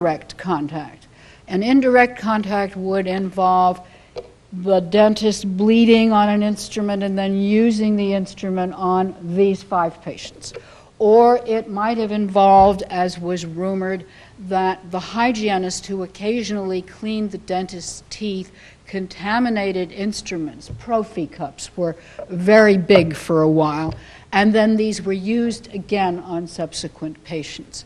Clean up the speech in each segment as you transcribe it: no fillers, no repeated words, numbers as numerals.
indirect contact. An indirect contact would involve the dentist bleeding on an instrument and then using the instrument on these 5 patients. Or it might have involved, as was rumored, that the hygienist who occasionally cleaned the dentist's teeth contaminated instruments. Prophy cups were very big for a while, and then these were used again on subsequent patients.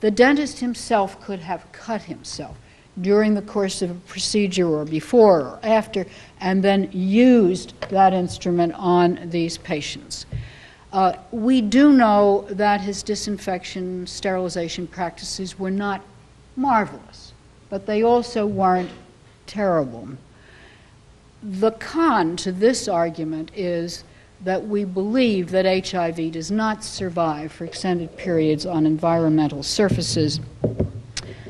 The dentist himself could have cut himself during the course of a procedure or before or after, and then used that instrument on these patients. We do know that his disinfection, sterilization practices were not marvelous, but they also weren't terrible. The con to this argument is that we believe that HIV does not survive for extended periods on environmental surfaces,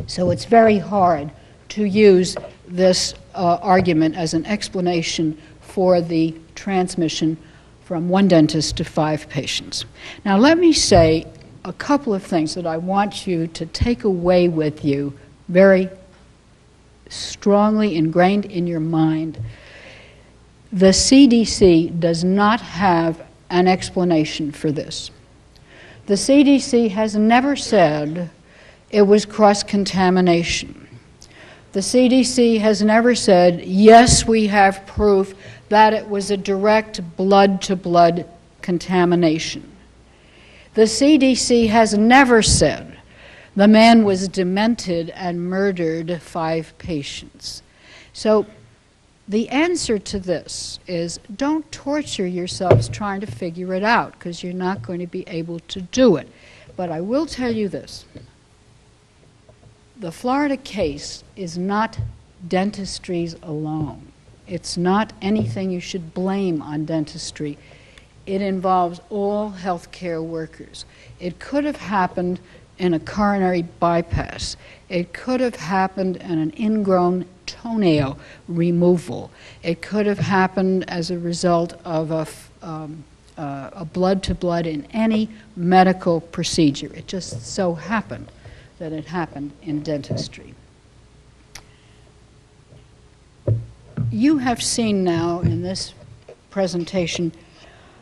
so it's very hard to use this argument as an explanation for the transmission from one dentist to 5 patients. Now let me say a couple of things that I want you to take away with you, very strongly ingrained in your mind. The CDC does not have an explanation for this. The CDC has never said it was cross-contamination. The CDC has never said, yes, we have proof that it was a direct blood-to-blood contamination. The CDC has never said the man was demented and murdered 5 patients. So the answer to this is don't torture yourselves trying to figure it out, because you're not going to be able to do it. But I will tell you this. The Florida case is not dentistry's alone. It's not anything you should blame on dentistry. It involves all healthcare workers. It could have happened in a coronary bypass. It could have happened in an ingrown toenail removal. It could have happened as a result of a blood-to-blood in any medical procedure. It just so happened that it happened in dentistry. You have seen now in this presentation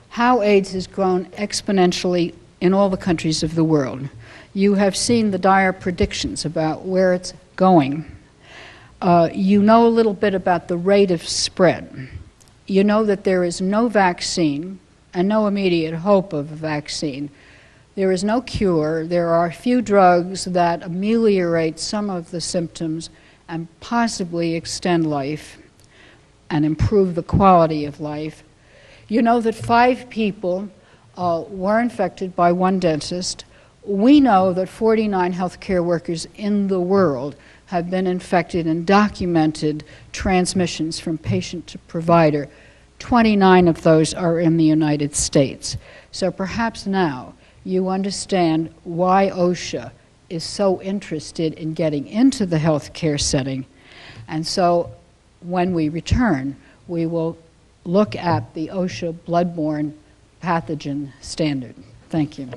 how AIDS has grown exponentially in all the countries of the world. You have seen the dire predictions about where it's going. You know a little bit about the rate of spread. You know that there is no vaccine and no immediate hope of a vaccine. There is no cure. There are a few drugs that ameliorate some of the symptoms and possibly extend life and improve the quality of life. You know that 5 people were infected by one dentist. We know that 49 healthcare workers in the world have been infected and documented transmissions from patient to provider. 29 of those are in the United States. So perhaps now you understand why OSHA is so interested in getting into the healthcare setting. And so when we return, we will look at the OSHA bloodborne pathogen standard. Thank you.